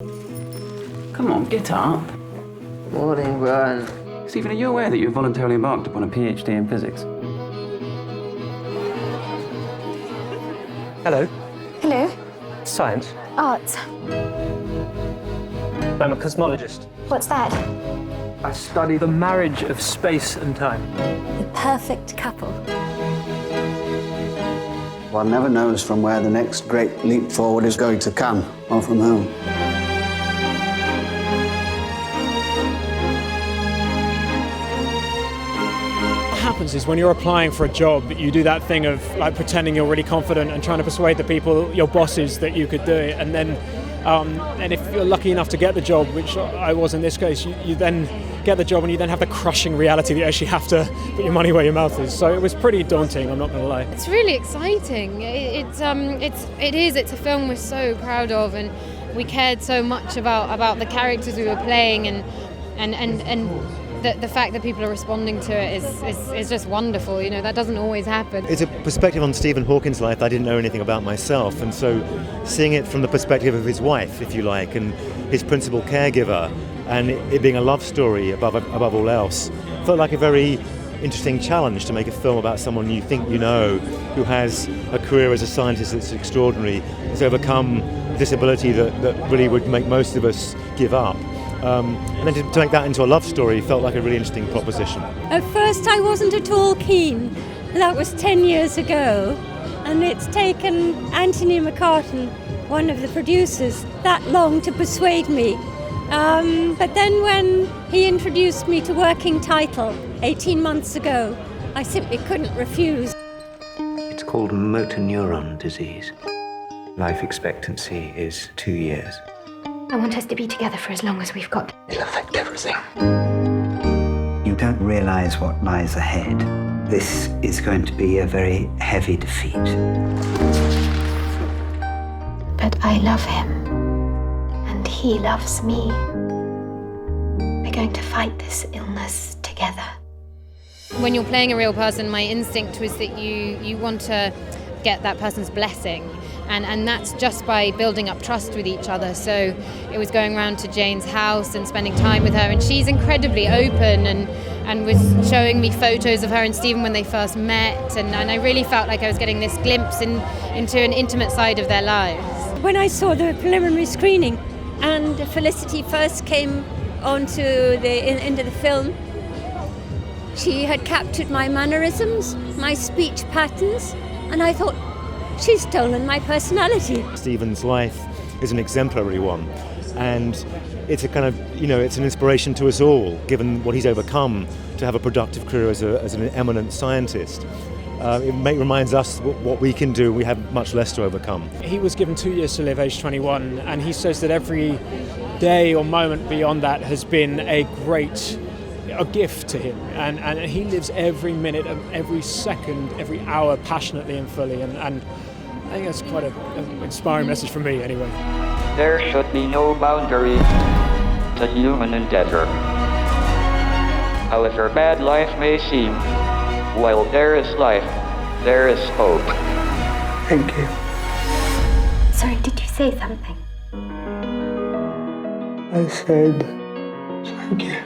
Come on, get up. Morning, Brian. Stephen, are you aware that you've voluntarily embarked upon a PhD in physics? Hello. Hello. Science. Arts. I'm a cosmologist. What's that? I study the marriage of space and time. The perfect couple. One never knows from where the next great leap forward is going to come, or from whom. What happens is when you're applying for a job, you do that thing of like pretending you're really confident and trying to persuade the people, your bosses, that you could do it, and then and if you're lucky enough to get the job, which I was in this case, you then get the job and you then have the crushing reality that you actually have to put your money where your mouth is. So it was pretty daunting, I'm not going to lie. It's really exciting. It's a film we're so proud of, and we cared so much about the characters we were playing, and the fact that people are responding to it is just wonderful. You know, that doesn't always happen. It's a perspective on Stephen Hawking's life I didn't know anything about myself, and so seeing it from the perspective of his wife, if you like, and his principal caregiver, and it being a love story above all else, felt like a very interesting challenge to make a film about someone you think you know, who has a career as a scientist that's extraordinary, has overcome a disability that really would make most of us give up. And then to make that into a love story felt like a really interesting proposition. At first I wasn't at all keen. That was 10 years ago, and it's taken Anthony McCartan, one of the producers, that long to persuade me. But then when he introduced me to working title 18 months ago, I simply couldn't refuse. It's called motor neuron disease. Life expectancy is 2 years. I want us to be together for as long as we've got. It'll affect everything. You don't realise what lies ahead. This is going to be a very heavy defeat. But I love him. And he loves me. We're going to fight this illness together. When you're playing a real person, my instinct was that you want to get that person's blessing. And that's just by building up trust with each other. So it was going around to Jane's house and spending time with her, and she's incredibly open and was showing me photos of her and Stephen when they first met, and I really felt like I was getting this glimpse into an intimate side of their lives. When I saw the preliminary screening and Felicity first came into the film, she had captured my mannerisms, my speech patterns, and I thought, she's stolen my personality. Stephen's life is an exemplary one, and it's a kind of, it's an inspiration to us all, given what he's overcome, to have a productive career as an eminent scientist. It reminds us what we can do. We have much less to overcome. He was given 2 years to live, age 21, and he says that every day or moment beyond that has been a gift to him, and he lives every minute of every second, every hour passionately and fully, and I think that's quite an inspiring message from me anyway. There should be no boundaries to human endeavor. However bad life may seem, while there is life, there is hope. Thank you. Sorry, did you say something? I said, thank you.